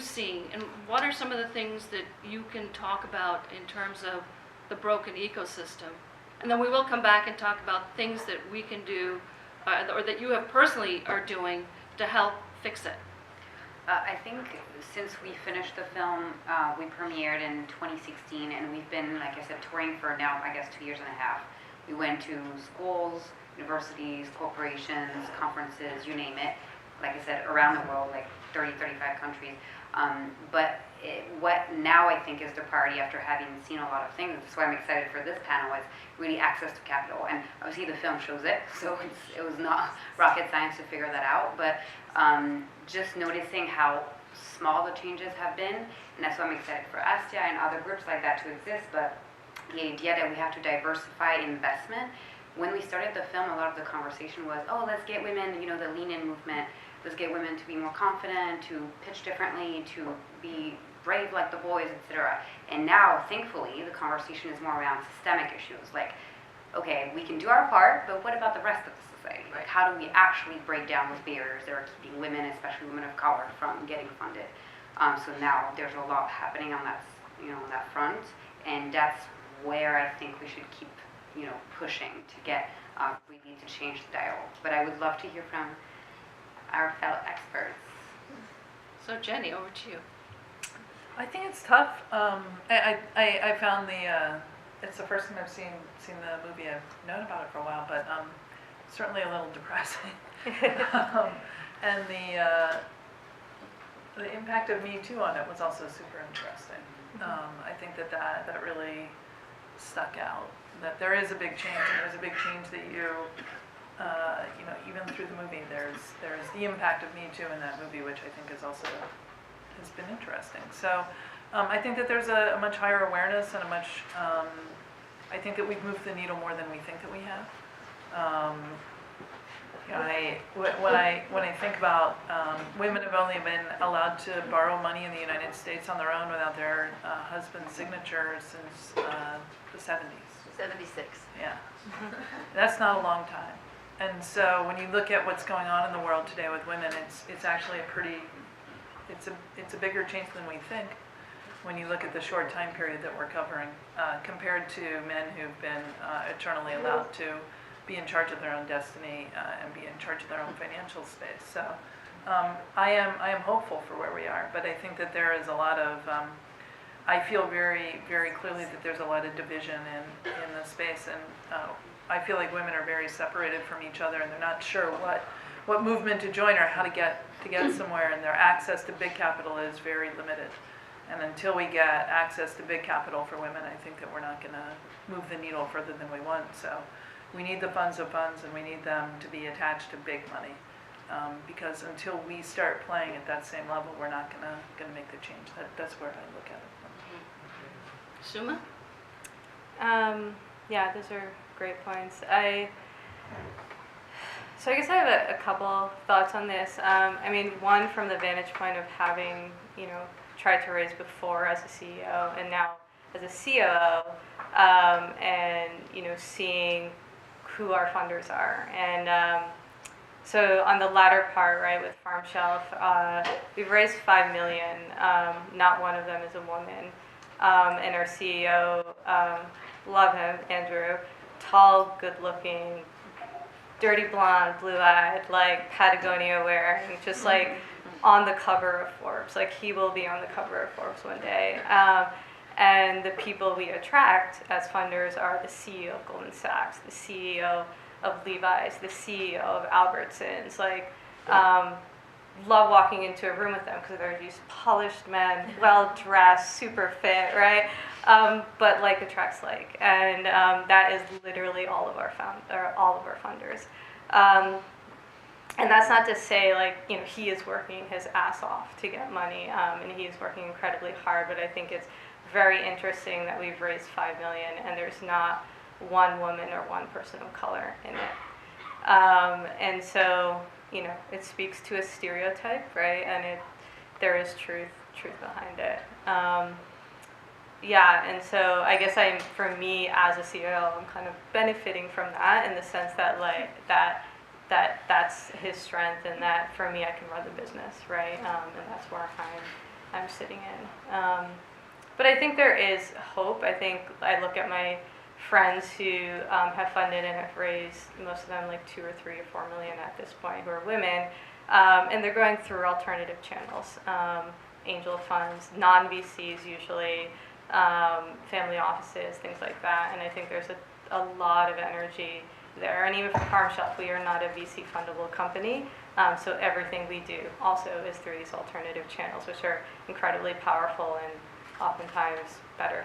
see, and what are some of the things that you can talk about in terms of the broken ecosystem? And then we will come back and talk about things that we can do, or that you have personally are doing to help fix it. I think since we finished the film, we premiered in 2016, and we've been, like I said, touring for now, I guess, 2 years and a half. We went to schools, universities, corporations, conferences, you name it, like I said, around the world, like 30, 35 countries. What now I think is the priority after having seen a lot of things, that's why I'm excited for this panel, is really access to capital. And obviously the film shows it, so it was not rocket science to figure that out, but just noticing how small the changes have been, and that's why I'm excited for STI and other groups like that to exist. But the idea that we have to diversify investment, when we started the film, a lot of the conversation was, oh, let's get women, you know, the lean in movement, let's get women to be more confident, to pitch differently, to be brave like the boys, etc. And now, thankfully, the conversation is more around systemic issues, like, okay, we can do our part, but what about the rest of the society? Like, how do we actually break down those barriers that are keeping women, especially women of color, from getting funded? So now there's a lot happening on that, on that front, and that's where I think we should keep, pushing to get really to change the dialogue. But I would love to hear from our fellow experts. So Jenny, over to you. I think it's tough. I found it's the first time I've seen the movie. I've known about it for a while, but certainly a little depressing. And the impact of Me Too on it was also super interesting. I think that really stuck out. That there is a big change, and there's a big change that even through the movie, there's the impact of Me Too in that movie, which I think has been interesting. So I think that there's a much higher awareness and I think that we've moved the needle more than we think that we have. When I think about women have only been allowed to borrow money in the United States on their own without their husband's signature since the 70s. 76. Yeah, that's not a long time. And so when you look at what's going on in the world today with women, it's actually it's a bigger change than we think when you look at the short time period that we're covering compared to men who've been eternally allowed to be in charge of their own destiny and be in charge of their own financial space. So I am hopeful for where we are, but I think that there is a lot of I feel very, very clearly that there's a lot of division in the space, and I feel like women are very separated from each other, and they're not sure what movement to join or how to get somewhere, and their access to big capital is very limited. And until we get access to big capital for women, I think that we're not going to move the needle further than we want. So we need the funds of funds, and we need them to be attached to big money, because until we start playing at that same level, we're not going to make the change. That's where I look at it. Suma? Yeah, those are great points. So I guess I have a couple thoughts on this. One from the vantage point of having, tried to raise before as a CEO and now as a COO, and, seeing who our funders are. And so on the latter part, right, with Farm Shelf, we've raised $5 million. Not one of them is a woman. And our CEO, love him, Andrew, tall, good-looking, dirty blonde, blue-eyed, like Patagonia wearing, just like on the cover of Forbes. Like he will be on the cover of Forbes one day. And the people we attract as funders are the CEO of Goldman Sachs, the CEO of Levi's, the CEO of Albertsons. Love walking into a room with them because they're these polished men, well-dressed, super fit, right? But like attracts like, and that is literally all of our funders. And that's not to say he is working his ass off to get money, and he is working incredibly hard. But I think it's very interesting that we've raised $5 million, and there's not one woman or one person of color in it, and so. It speaks to a stereotype, right? And there is truth behind it. And so I guess for me as a CEO, I'm kind of benefiting from that in the sense that that's his strength, and that for me I can run the business, right? And that's where I'm I'm sitting in. But I think there is hope. I think I look at my friends who have funded and have raised, most of them like 2 or 3 or 4 million at this point, who are women, and they're going through alternative channels, angel funds, non-VCs usually, family offices, things like that. And I think there's a lot of energy there. And even for Farm Shelf, we are not a VC fundable company, so everything we do also is through these alternative channels, which are incredibly powerful and oftentimes better.